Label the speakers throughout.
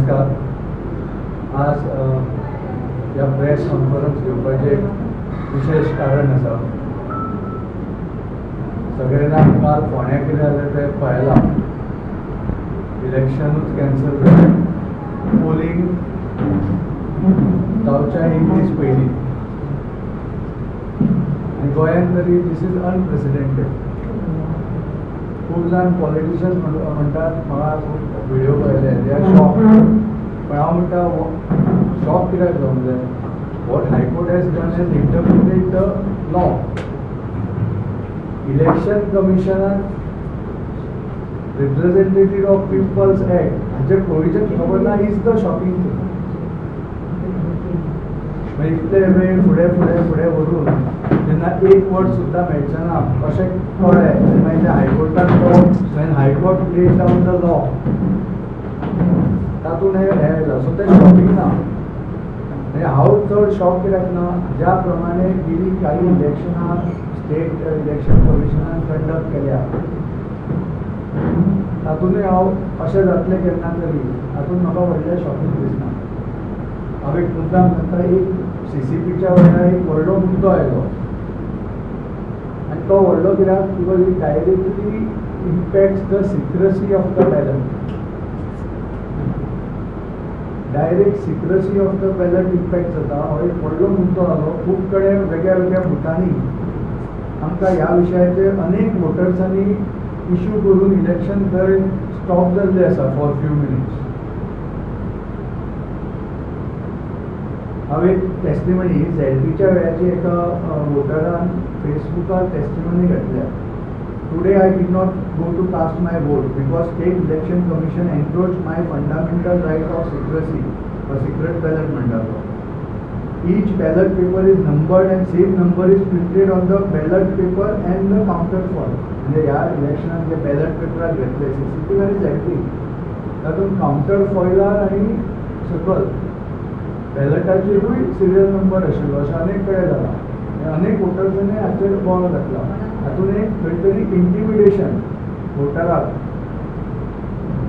Speaker 1: नमस्कार. आज या प्रेस कॉन्फरन्स घेवपाचे विशेष कारण आसा. सगळ्यांना काल फोण्या कितें जालें तें पळयलां. इलेक्शनूच कॅन्सल जालें. पोलिंग जावच्या एक दीस पयलीं आनी गोंयांत तरी दीस इज अनप्रेसिडेंटेड. खूब जाण पॉलिटिशियन्स म्हणटात म्हाका खूब व्हिडिओ पळयले दे आर शॉक. पण हांव म्हणटा शॉक कित्याक जावंक जाय. What high court has done has interpreted the law. Election कमिशनान रिप्रेझेंटेटिव्ह ऑफ पीपल्स ऍक्ट हाचे प्रोविजन खबर ना इज द शॉकिंग थिंग. मागीर इतले वेळ फुडें व्हरून जेन्ना एक वर्ड सुद्दां मेळचें ना अशें कळ्ळें. मागीर हायकोर्टान when high court laid down the law तातूंत हें आयलां. सो तें शॉकिंग ना. म्हणजे हांव चड शॉक कित्याक ना. ज्या प्रमाणे गेली काही इलेक्शनां स्टेट इलेक्शन कमिशनान कंडक्ट केल्या तातूंतय हांव अशें जातलें केन्ना तरी हातूंत म्हाका व्हडलें शॉकिंग दिसना. हांव एक मुद्दाम म्हणटा एक CCPच्या वयल्यान एक व्हडलो मुद्दो आयलो आनी तो व्हडलो कित्याक because it directly impacts the secrecy of the ballot. Direct secrecy of the ballot impact जाता हो एक व्हडलो मुद्दो जालो. खूब कडेन वेगळ्या वेगळ्या बुथांनी आमकां ह्या विशयाचेर अनेक वोटर्सांनी इश्यू करून इलेक्शन थंय स्टॉप जाल्लें आसा फॉर फ्यू मिनिट्स. हांव एक टेस्टिमनी झॅडपीच्या वेळाची एका वोटरान फेसबुकार टेस्टिमनी घातल्या. Today I did not go to cast my vote because state election commission encroach my fundamental right of secrecy secret ballot म्हणटा तो. Each ballot paper is numbered and same number is printed on the ballot paper and the counter foil. म्हणजे ह्या इलेक्शनात जे ballot पेपरार घेतले CCP आनी ZP तातूंत counter फॉयलार आनी सकयल बॅलटाचेरूय सिरियल नंबर आशिल्लो अशें अनेक कडेन जालां. अनेक वोटर्सांनी हाचेर बॉल घातला. हातूंत एक खंय तरी इंटिमिडेशन वोटराक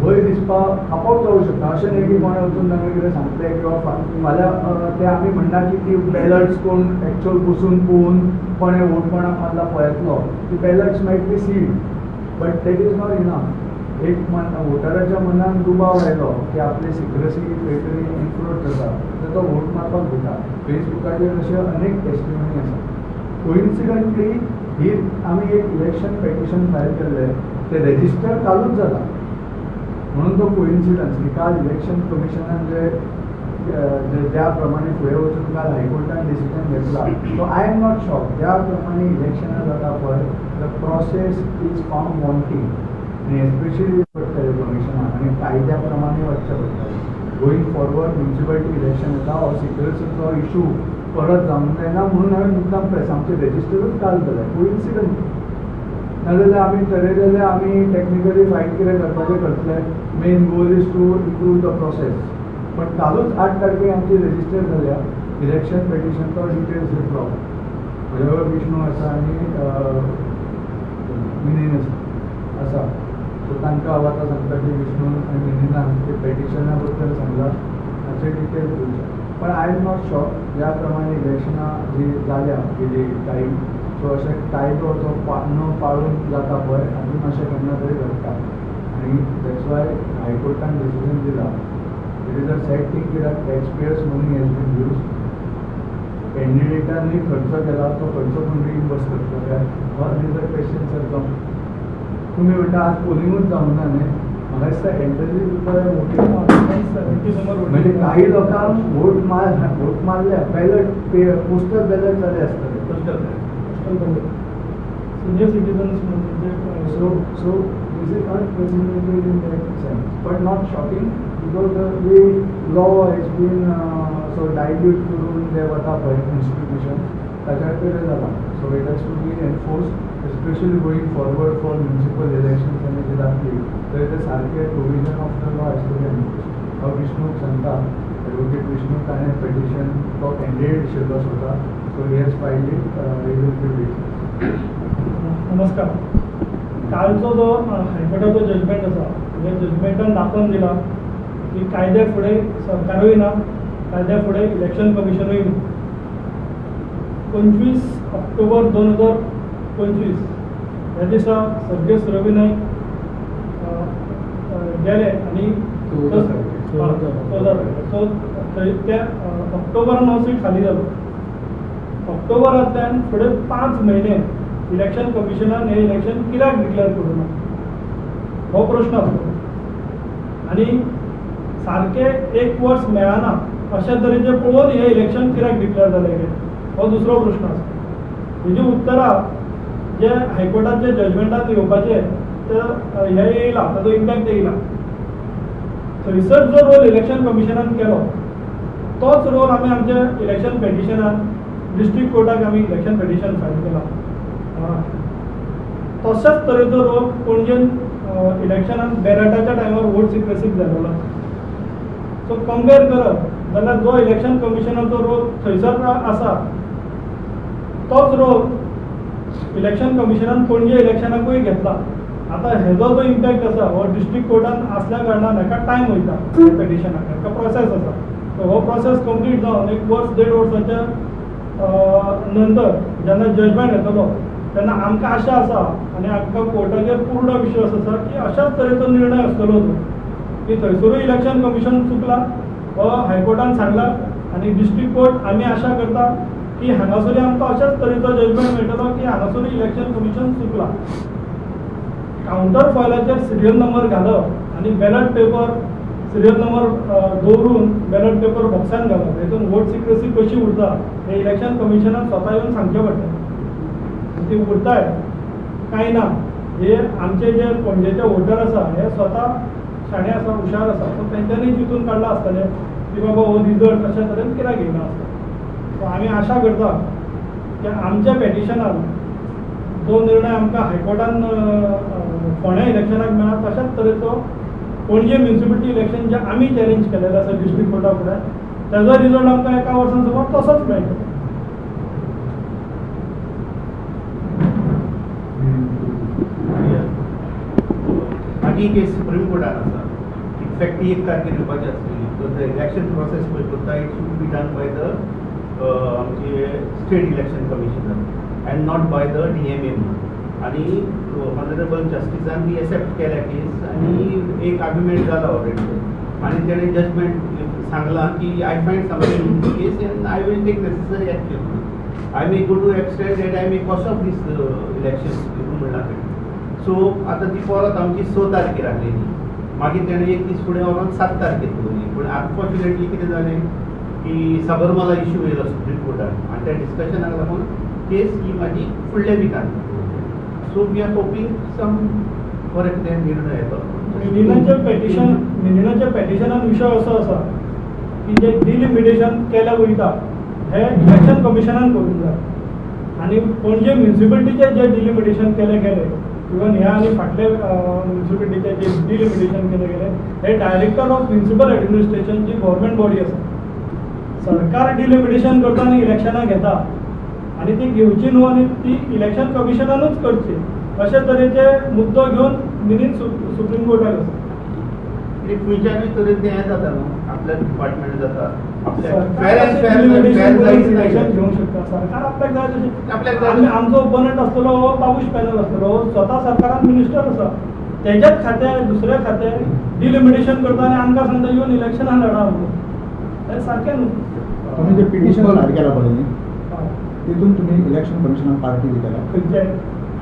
Speaker 1: भंय दिसपाक आपोवप जावंक शकता. अशें न्ही की कोणें वचून तांकां कितें सांगलें किंवा फाल्यां ते आमी म्हणना की ती बॅलट्स कोण एक्चुअल बसून पळोवन कोणें वोट कोणाक मारला पळयतलो. ती ballots might be sealed but that is not enough. एक वोटराच्या मनान दुबाव आयलो की आपली सिक्रेसी खंय तरी एनक्रोच जाता तर तो वोट मारपाक भिता. फेसबुकाचेर अशे अनेक टेस्टिमनी आसा. कोइन्सिडंटली ही आमी एक इलेक्शन पेटिशन फायल केल्लें तें रेजिस्टर कालूच जाला म्हणून तो कोइन्सिडन्स की काल इलेक्शन कमिशनान जे ज्या प्रमाणे फुडें वचून काल हायकोर्टान डिसिजन घेतला so I am not shock. ज्या प्रमाणे इलेक्शनां जाता पळय the process is found wanting आनी एस्पेशली पडटलें कमिशनाक आनी कायद्या प्रमाणे वचचें पडटलें. गोईंग फॉरवर्ड म्युन्सिपालिटी इलेक्शन येता हो सिक्रेसीचो इशू परत जावंक जायना म्हणून हांवें मुद्दाम प्रेस आमचें रेजिस्टरूच काल जालें. कोइन्सिडंट नाजाल्यार आमी थरयलेलें आमी टॅक्निकली फायट कितें करपाचें करतले. Main goal is to improve the process. पण कालूच 8 तारखेक आमची रेजिस्टर जाल्या इलेक्शन पेटिशनचो डिटेल्स दितलो. म्हजे बरोबर विष्णू आसा आनी मिनीन आसा. सो तांकां हांव आतां सांगता की विष्णू आनी मिनीनान ते पेटिशना बद्दल सांगलां हाचे डिटेल्स दिवचे. पण आय एम नॉट शॉक. ज्या प्रमाणे इलेक्शनां जी जाल्या गेली काही सो अशें कायदो जो न पाळून जाता पळय हातूंत अशें केन्ना तरी घडटा आनी दॅट्स वाय हायकोर्टान डिसिजन दिला. It is a sad thing कित्याक टॅक्सपेयर्स मनी हॅज बीन यूज. कॅन्डिडेटांनी खर्च केला तो खर्च पूण रिइम्बर्स करतलो काय दीज आर क्वेश्चन्स आर कम. तुमी म्हणटा आज पोलिंगूच जावंक ना न्ही. म्हाका दिसता एल्डरली पीपल म्हणजे काही लोकांक वोट मारल्या बॅलट पोस्टल बॅलट जाले आसतले.
Speaker 2: Senior citizens
Speaker 1: so this is unprecedented in that sense, but not shocking because the way law has been so dilute करून जे वता पळय institutions ताच्या कडेन जाला. So it has to be enforced, especially going forward for municipal elections आनी जी जातली तर ते सारके provision of the law has to be enforced. हांव विष्णूक सांगता एडवोकेट विष्णूक ताणें पेटिशन तो कॅन्डिडेट आशिल्लो स्वता so he has filed it, he will be waiting.
Speaker 2: नमस्कार. कालचो जो हायकोर्टाचो जजमेंट आसा त्या जजमेंटान दाखोवन दिला की कायद्या फुडें सरकारूय ना, कायद्या फुडें इलेक्शन कमिशनूय ना. 25 ऑक्टोबर 2025 ह्या दिसा सर्गेस्त रवी नाईक गेले आनी 14 सो त्या ऑक्टोबरान हो सीट खाली जालो. ऑक्टोबरांतल्यान फुडें 5 म्हयने इलेक्शन कमिशनान हें इलेक्शन कित्याक डिक्लेअर करूं ना हो प्रश्न आसलो. आनी सारकें 1 वर्स मेळना अशा तरेचें पळोवन हें इलेक्शन कित्याक डिक्लेअर जालें हो दुसरो प्रश्न आसा. हेजी उतरां जे हायकोर्टाचे जजमेंटान येवपाचे तर हे येयला, ताचो इम्पॅक्ट येयला. थंयसर जो रोल इलेक्शन कमिशनान केलो तोच रोल आमी आमच्या इलेक्शन पेटिशनान डिस्ट्रिक्ट कोर्टाक आमी इलेक्शन पेटिशन फायल केलां. तशाच तरेचो रोल पणजेन इलेक्शनान बॅलेटाच्या टायमार वोट सिक्रेसीक जाल्लो. सो कंपेर करप जाल्यार जो इलेक्शन कमिशनाचो रोल थंयसर आसा तोच रोल इलेक्शन कमिशनान पणजे इलेक्शनाकूय घेतला. आतां हेजो जो इम्पॅक्ट आसा हो डिस्ट्रिक्ट कोर्टान आसल्या कारणान हेका टायम वयता पेटिशनाक, हेका प्रोसेस आसा. सो हो प्रोसेस कंप्लीट जावन 1 वर्स 1.5 वर्साच्या नंतर जेन्ना जजमेंट येतलो तेन्ना आमकां आशा आसा आनी आमकां कोर्टाचेर पूर्ण विश्वास आसा की अशाच तरेचो निर्णय आसतलो तो की थंयसरूय इलेक्शन कमिशन चुकला हो हायकोर्टान सांगला. आनी डिस्ट्रिक्ट कोर्ट आमी आशा करता की हांगासरूय आमकां अशाच तरेचो जजमेंट मेळटलो की हांगासरूय इलेक्शन कमिशन चुकला. कावंटर फॉयलाचेर सिरियल नंबर घालप आनी बॅलट पेपर सिरियल नंबर दवरून बॅलट पेपर बॉक्सान घालप हेतून वोट सिक्रेसी कशी उरता हे इलेक्शन कमिशनान स्वता येवन सांगचें पडटा. ती उरताय काय ना हे आमचे जे पणजेचे वोटर आसा हे स्वता शाणे आसा, हुशार आसा. सो तेंच्यांनी चिंतून काडला आसतलें की बाबा हो रिजल्ट अशा तरेन कित्याक येयना आसता. सो आमी आशा करता की आमच्या पेटिशनान जो निर्णय आमकां हायकोर्टान फोंड्या इलेक्शनाक मेळ्ळा तशाच तरेचो पणजे म्युनिसिपालिटी इलेक्शन जे आमी चॅलेंज केलेलें आसा डिस्ट्रिक्ट कोर्टा फुडें तेजो रिजल्ट आमकां 1 वर्सान सुमार तसोच मेळटलो.
Speaker 3: मागीर केस सुप्रीम कोर्टान आसा. इनफॅक्ट ती 1 तारखेर येवपाची आसली. सो द इलेक्शन प्रोसेस पळय करता it should be done by the आमचे state election commissioner and not by the DMA. आनी ऑनरेबल जस्टिसान ती एक्सेप्ट केल्या केस आनी एक आर्ग्युमेंट जाला ऑलरेडी आनी तेणे जजमेंट सांगला की I find something in this case and I will take necessary action. I may go to extend at I may cost of this election म्हणला. सो आतां ती परत आमची 6 तारखेर आहलेली. मागीर तेणें 1 दीस फुडें व्हरोन 7 तारखेर दवरली. पूण अनफॉर्च्युनेटली कितें जालें की सबरमाला इश्यू येयलो सुप्रीम कोर्टान आनी त्या डिस्कशनाक लागून केस ही म्हाजी फुडल्या विकान. So we are hoping some for ते निर्णय येतो.
Speaker 2: मिलिनाच्या पेटिशनान विशय असो आसा की जे डिलिमिटेशन केल्या वयता हे इलेक्शन कमिशनान करूंक जाय. आनी पणजे म्युनिसिपालिटीचे जे डिलिमिटेशन केले गेले इवन ह्या आनी फाटले म्युनिसिपालिटीचे जे डिलिमिटेशन केले गेले हे डायरेक्टर ऑफ म्युनिसिपल एडमिनिस्ट्रेशन जी गव्हर्मेंट बॉडी आसा. सरकार डिलिमिटेशन करता आनी इलेक्शनां घेता आनी ती घेवची न्हू आनी ती इलेक्शन कमिशनानूच करची अशे तरेचे मुद्दो घेवन मिनीट सुप्रीम कोर्टाक आसा.
Speaker 3: खंयच्याय तरेन तें हें जाता न्हू आपल्या डिपार्टमेंट जाता
Speaker 2: इलेक्शन घेवंक शकता. सरकार आपल्याक जाय तशें आमचो ओपोनंट आसतलो हो पावूश पॅनल आसतलो स्वता सरकारान मिनिस्टर आसा तेच्याच खाते दुसऱ्या खाते डिलिमिटेशन करता आनी आमकां सांगता येवन इलेक्शनां लढा म्हणून. हें सारकें न्हू.
Speaker 4: तुम्ही जे पिटिशन फायल केला पळय न्ही तितून तुम्ही इलेक्शन कमिशनाक पार्टी दिलेला
Speaker 2: खंयचे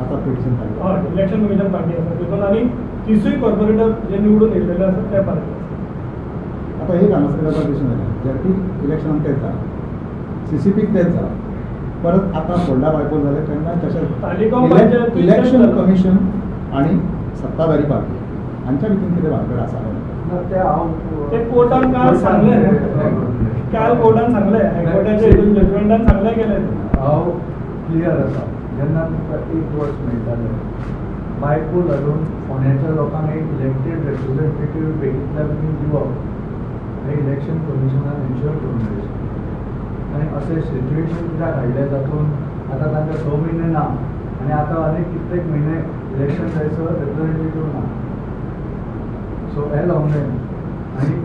Speaker 4: आता पिटिशन फायल
Speaker 2: हय इलेक्शन कमिशन पार्टी आसा तितून आनी 30 कॉर्पोरेटर जे निवडून येयलेले आसा त्या पार्टी आसा.
Speaker 4: आता एक हांगासर दिसून येता जर इलेक्शन तेच जाला CCPक तेच जाला परत आता फोडला बायपोल जाले तेन्ना तशेंच इलेक्शन कमिशन आणि सत्ताधारी पार्टी हांच्या भितर कितें भानगड आसा
Speaker 2: ते कोर्टान काल सांगलें काल कोर्टान सांगलें हायकोर्टाच्या हितून जजमेंटान सांगलें गेलें
Speaker 1: हांव क्लियर आसा. जेन्ना तुका 1 वर्स मेळटालें बायपोल घालून फोंड्याच्या लोकांक एक इलेक्टेड रिप्रेझेंटेटीव बेगितल्या बेगीन दिवप हें इलेक्शन कमिशनान एन्श्योर करूंक जाय. आनी अशें सिच्युएशन कित्याक हाडलें तातूंत आतां तांकां 6 म्हयने ना आनी आतां आनीक कितलेक म्हयने इलेक्शन जायसर रिप्रेझेंटेटीव ना. सो हें लावंक जाय. आनी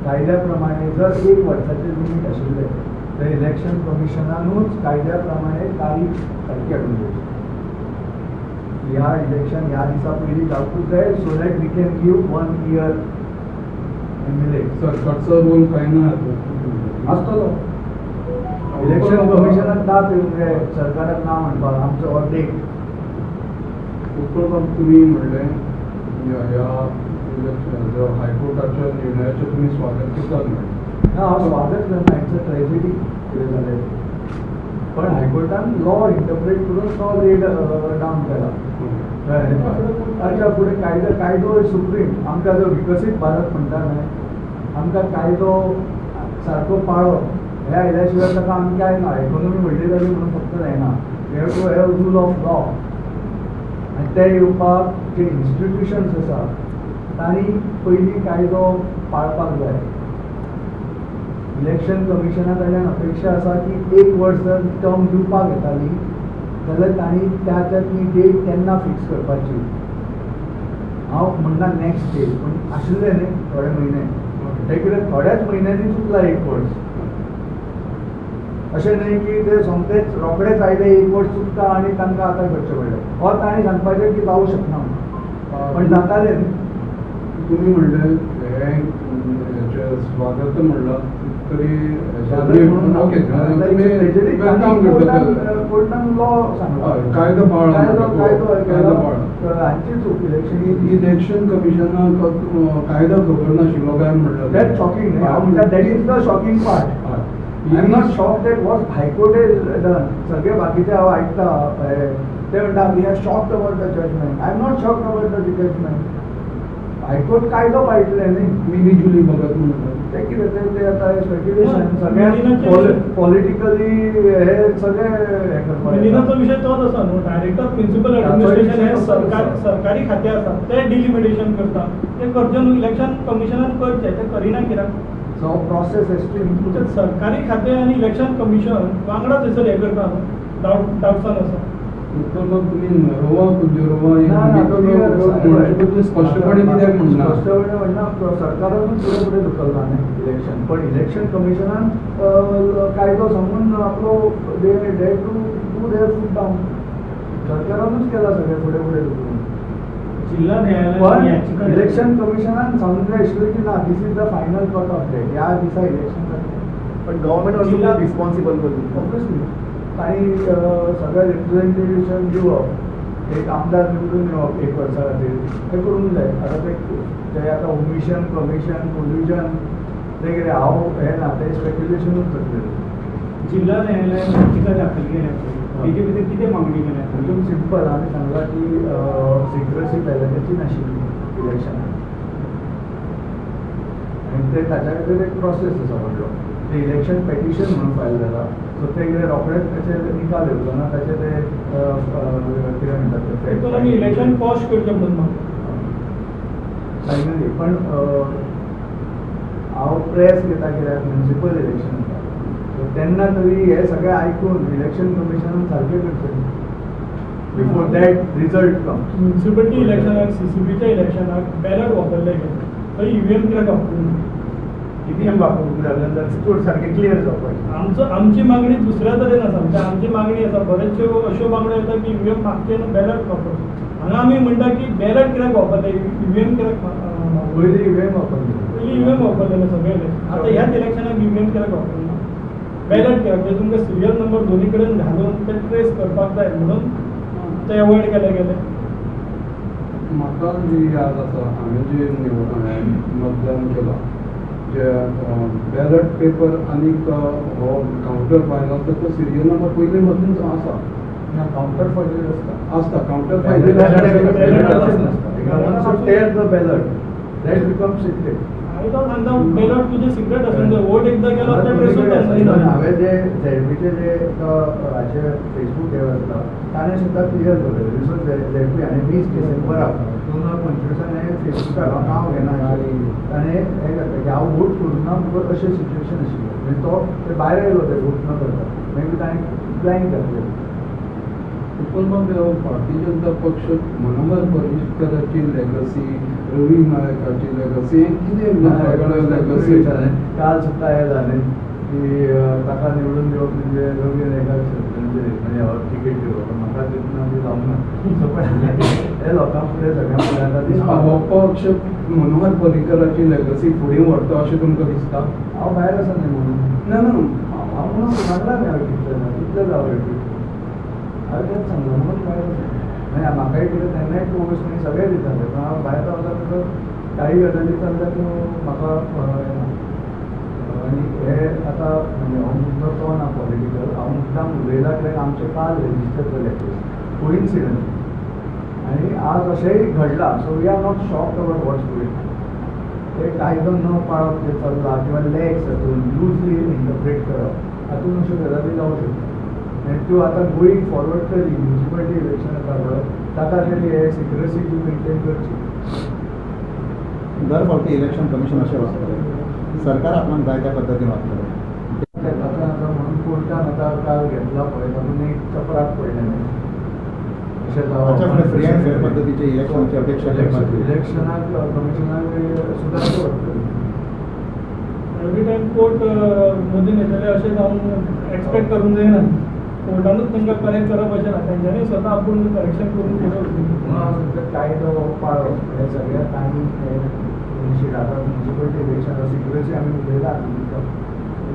Speaker 1: कायद्या प्रमाणे जर 1 वर्साचें लिमीट आशिल्लें तर इलेक्शन कमिशनानूच कायद्या प्रमाणे तारीख सारकी हाडून दिवची. ह्या इलेक्शन ह्या दिसा पयलीं जावपूच जाय so that we can give 1 year MLA.
Speaker 5: सरकारचा रोल काय ना
Speaker 1: आसतलो. इलेक्शन कमिशनाक दात येवंक जाय सरकाराक ना म्हणपाक आमचो अर्देक.
Speaker 5: उपक्रम तुम्ही म्हणले ह्या हायकोर्टाच्या निर्णयाचे तुम्ही स्वागत करतात म्हणले.
Speaker 1: हांव स्वागत करना इट्स अ ट्रेजेडी कितें जालें. पण हायकोर्टान लॉ इंटरप्रेट करून तो लेड डावन केला. ताच्या फुडें कायदो सुप्रीम आमकां जो विकसीत भारत म्हणटा न्हय आमकां कायदो सारको पाळप ह्या आयल्या शिवाय ताका आमी कांय ना. इकॉनॉमी व्हडली जाली म्हणून फक्त जायना. We have to have rule of law. आनी ते येवपाक जे इन्स्टिट्युशन्स आसा तांणी पयलीं कायदो पाळपाक जाय. इलेक्शन कमिशना कडल्यान अपेक्षा आसा की 1 वर्स जर टर्म दिवपाक येताली जाल्यार तांणी त्या ती डेट केन्ना फिक्स करपाची. हांव म्हणना नेक्स्ट डे पूण आशिल्ले न्ही थोडे म्हयने ते कितें थोड्याच म्हयन्यांनी चुकला 1 वर्स. अशें न्हय की ते सोमतेच रोखडेच आयले 1 वर्स चुकता आनी तांकां आतां करचें पडलें. हो तांणी सांगपाचें की जावं शकना पण जातालें न्ही.
Speaker 5: तुम्ही म्हणले हे स्वागत म्हणलं तरी ओके
Speaker 1: कोर्टान लॉ
Speaker 5: कायदो
Speaker 1: कायदो हांची चूक
Speaker 5: इलेक्शन कमिशनाक कायदो खबर नाशिल्लो काय म्हणलं.
Speaker 1: दॅट शॉकिंग न्ही. हांव म्हणटा that is the shocking part. I am not shock that what high court is done. सगळे बाकीचे हांव आयकता ते म्हणटा we are shocked about the judgment. I am not shocked about the judgment. High court कायदो पाळटले न्ही.
Speaker 5: मिलीजुली बघत म्हणतात
Speaker 1: ते कितें ते आतां स्पेक्युलेशन सगळ्यात पॉलिटिकली हे सगळे हे करपाक.
Speaker 2: मिलिनाचो विषय तोच आसा न्हू. डायरेक्टर प्रिन्सिपल ऍडमिनिस्ट्रेशन हे सरकारी खातें आसा ते डिलिमिटेशन करता. ते करचें न्हू. इलेक्शन कमिशनान करचें ते करिना कित्याक.
Speaker 1: सो प्रोसेस एस टू
Speaker 2: सरकारी खातें आनी इलेक्शन कमिशन वांगडा थंयसर हे करता न्हू. डावटसान आसा.
Speaker 5: तुम्ही स्पष्टपणे कित्याक म्हणना.
Speaker 1: स्पष्टपणे म्हणना सरकारानूच फुडें फुडें ढकलला न्ही इलेक्शन. पण इलेक्शन कमिशनान कायदो सांगून आपलो they to do their foot down. सरकारानूच केला सगळें फुडें फुडें ढकलून.
Speaker 2: जिल्हा
Speaker 1: पण
Speaker 2: न्यायालयान
Speaker 1: इलेक्शन कमिशनान सांगूंक जाय आशिल्लें की ना this is the final cut off date. ह्या दिसा इलेक्शन जातलें.
Speaker 6: पण government also responsible for this.
Speaker 1: Obviously तांणी सगळें रिप्रेझेंटेशन दिवप एक आमदार निवडून येवप 1 वर्सा खातीर हें करूंक जाय. आतां ते आतां ओमिशन कमिशन कोल्युजन ते कितें हांव हें ना ते स्पेक्युलेशनूच जातलें.
Speaker 2: जिल्हा न्यायालयान याचिका दाखल केल्या. तेजे भितर कितें मागणी केल्या.
Speaker 1: एकदम सिंपल आमी सांगलां की सिक्रेसी पॅलेटाची नाशिल्ली इलेक्शनाक आनी ते ताच्या खातीर एक प्रोसेस आसा व्हडलो. ते इलेक्शन पेटिशन म्हणून फायल जाला. सो ते कितें रोखडेच ताचे निकाल येवचो ना. ताचे ते कितें म्हणटात
Speaker 2: देखून आमी इलेक्शन पॉज करचें म्हणून मागता.
Speaker 1: फायनली पण हांव प्रेस घेता कित्याक म्युनिसिपल इलेक्शन आसा. सो तेन्ना तरी हे सगळें आयकून इलेक्शन कमिशनान सारकें करचें before that result comes.
Speaker 2: Municipality इलेक्शनाक CCPच्या इलेक्शनाक बॅलट वापरले गेले. थंय EVM कित्याक वापरूंक ना.
Speaker 3: EVM वापरूंक जाल्यार जाल्यार सारकें क्लियर जावपाक.
Speaker 2: आमची मागणी दुसऱ्या तरेन आसा. म्हणजे आमची मागणी आसा बरेचश्यो अश्यो मागण्यो येता की EVM मागचे न्हू बॅलट वापरचो. हांगा आमी म्हणटा की बॅलट कित्याक वापरले EVM कित्याक
Speaker 1: पयलीं EVM वापरले.
Speaker 2: पयलीं EVM वापरलेले सगळे इलेक्शन. आतां ह्याच इलेक्शनाक EVM कित्याक वापरना. बॅलट कित्याक म्हणजे तुमकां सिरियल नंबर दोनी कडेन घालून ते ट्रेस करपाक जाय म्हणून ते अवॉयड केले गेले.
Speaker 5: म्हाका जी याद आसा हांवें जे मतदान केलां जे बॅलट पेपर आनीक हो कावंटर फायल आसता तो सिरियल नंबर पयलीं मदून आसा.
Speaker 1: काउंटर फायलीड
Speaker 5: आसता counter
Speaker 1: filed
Speaker 5: file
Speaker 1: the ballot that becomes secret.
Speaker 2: हांवें तो सांगता बॅलट तुजें सिक्रेट आसूंक जाय. वोट एकदां केलो ते ट्रेस जाता.
Speaker 1: हांवें जे झेडपीचे जे हाचे फेसबूक हे आसता ताणें सुद्दां क्लियर केलें. सो झेडपी हांवें 20 डिसेंबराक 2025 हांवें फेसबुकार हांव नांव घेना ताणें हें करता की हांव वोट करूं ना बिकॉज अशें सिच्युएशन आशिल्लें. म्हणजे तो भायर आयलो ते वोट न करता मागीर ताणें ब्लायंड घातलें.
Speaker 5: पण मग भारतीय जनता पक्ष मनोहर पर्रीकराची लेगसी रवी नायकाची लेगसी कितें लेगसी
Speaker 1: काल सुद्धा हे झाले की ताका निवडून दिवप म्हणजे रवी नायकाक म्हणजे हो तिकेट दिवप म्हाका तितून बी जावंक ना सो पण हे लोकां फुडें सगळ्यां फुडें आतां दिसता
Speaker 5: हो पक्ष मनोहर पर्रीकराची लेगसी फुडें व्हरता अशें तुमकां दिसता?
Speaker 1: हांव भायर आसा न्ही म्हणून
Speaker 5: ना ना
Speaker 1: हांव म्हणून सांगला न्ही हांवें कितले जावं हांवें तेंच सांगला म्हणून भायर आसा म्हणजे म्हाकाय कितें तेन्नाय कोविड न्ही सगळे दिताले पण हांव भायर रावता म्हणटच काही गजाली जाल्ल्या त्यो म्हाका येना आनी हे आतां म्हणजे हांव मुद्दो तो ना पॉलिटिकल हांव मुद्दाम उलयला कित्याक आमचे काल रेजिस्टर केले कोइन्सिडन्स आनी आज अशेंय घडलां so we are not shocked about what's going ते कायदो न पाळप जे चल्ला किंवा लॅक्स हातून लूजली इंटरप्रेट करप हातून अश्यो गजाली जावंक शकता आनी त्यो आतां गोईंग फॉरवर्ड तरी म्युनिसिपालिटी इलेक्शन येता पळय ताका तरी हे सिक्रेसी बी मेंटेन करची
Speaker 4: दर फावटी इलेक्शन कमिशन अशें वागतलें सरकार आपणाक जाय त्या पद्दतीन वागतलें
Speaker 1: आतां म्हणून कोर्टान आतां काल घेतला पळय तातून एक चपराक पडलें अशें
Speaker 4: ताच्या फुडें फ्री अँड फेअर पद्दतीचे इलेक्शनाची अपेक्षा करपाक
Speaker 1: इलेक्शनाक कमिशनाक सुदारचो पडटली
Speaker 2: एवरी टायम कोर्ट मदीं येतले अशें जावंक एक्सपेक्ट करूंक जायना कोर्टानूच तांकां करेक्ट करप अशें ना तेंच्यांनी स्वता आपूण करेक्शन करून
Speaker 1: म्हणून कायदो पाळप हे सगळ्यात आनी हे आतां म्युनिसिपालिटी इलेक्शन सिक्रेसी आमी उलयला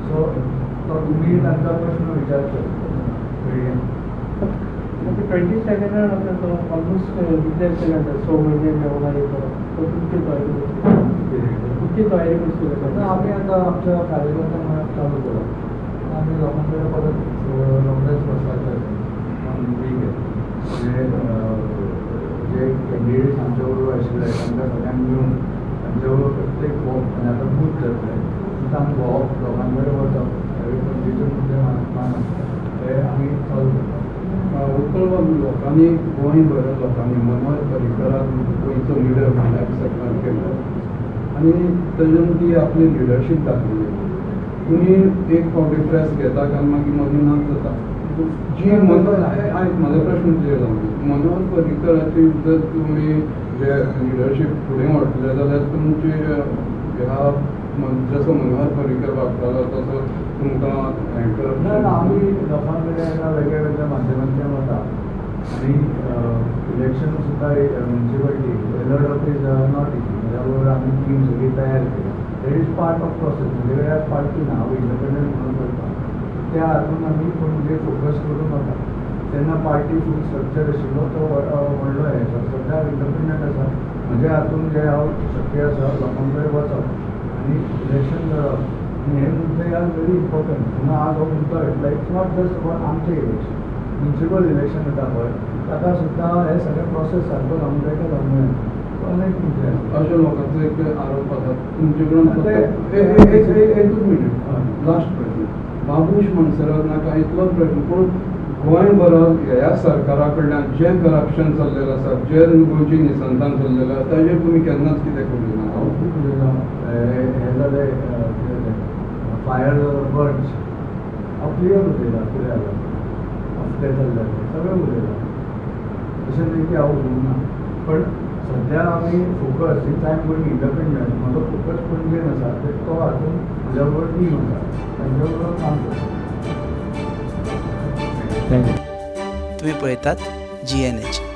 Speaker 1: सो तो तुमी तांकां प्रश्न विचारचो
Speaker 2: म्हणजे 22nd ऑलमोस्ट डिक्लेअर केलं 6 महिने मेळून येतो तो तुमची तयारी कशी करता
Speaker 1: आमी आतां आमच्या कार्यकर्त्यांक चालू केला आमी लोकां कडेन परत रोखडेच बसपाचें जे कॅन्डिडेट्स आमचे बरोबर आशिल्ले तांकां सगळ्यांक घेवन तांचे बरोबर प्रत्येक भोंवप आनी आतां बूथ जातले बुथान भोंवप लोकां कडेन वचप पणजेचे मुद्दे मानप ते आमी चालू करता
Speaker 5: उत्कळ लोकांनी गोंयभर लोकांनी मनोहर पर्रीकराक गोंयचो लिडर म्हणून एक्सेप्ट केलो आनी तातूंत ती आपली लिडरशीप दाखयली तुमी एक फावटी प्रेस घेता काय मागीर मदीं नाच जाता जी म्हाजो प्रश्न क्लियर जावन मनोहर पर्रीकराची जर तुमी जे लिडरशीप फुडें व्हरतले जाल्यार तुमचे ह्या जसो मनोहर पर्रीकर वागतालो तसो तुमकां हें करप
Speaker 1: ना आमी लोकां कडेन वेगळ्या वेगळ्या माध्यमांतल्यान वता आनी इलेक्शन सुद्दां municipality ballot office not issue त्या बरोबर आमी टीम सगळी तयार केली that is part of process म्हणजे वेळार पार्टी ना हांव इंडिपेंडंट म्हणून करता त्या हातून आमी म्हणजे फोकस करून वता तेन्ना पार्टी फूल स्ट्रक्चर आशिल्लो तो व्हडलो हे सद्या इंडिपेंडंट आसा म्हज्या हातून जे हांव शक्य आसा लोकां कडेन वचप आनी इलेक्शन करप आनी हे मुद्दे आर व्हेरी इम्पॉर्टंट म्हणून आज हो मुद्दो घेतला इट्स नॉट जस्ट अबाउट आमचें इलेक्शन म्युनिसिपल इलेक्शन येता पळय ताका सुद्दां हे सगळे प्रोसेस सारको जावंक जाय काय जावंक जायना अनेक मुद्दे
Speaker 5: अशा लोकांचो एक आरोप आसा तुमचे कडेन एकूच मिनीट लास्ट प्रश्न बाबूश मनसराक नाका इतलोच प्रश्न पूण गोंयभर ह्या सरकारा कडल्यान जें करप्शन चल्लेलें आसा जें गोंयची निसंतान चल्लेलें आसा ताजेर तुमी केन्नाच कितें करूं ना
Speaker 1: हांव खूब उलयलां हे जाले फायर बर्ड्स हांव क्लियर उलयलां कितें जालें हफ्ते चल्ले सगळें उलयलां अशें न्ही की हांव उलोवंक ना पण सद्या आमी focus since I am going independent म्हजो फोकस पणजेन आसा तो हातून म्हज्या बरोबर टीम आसा तांच्या बरोबर काम करता
Speaker 7: तुम्ही पळयतात GNH.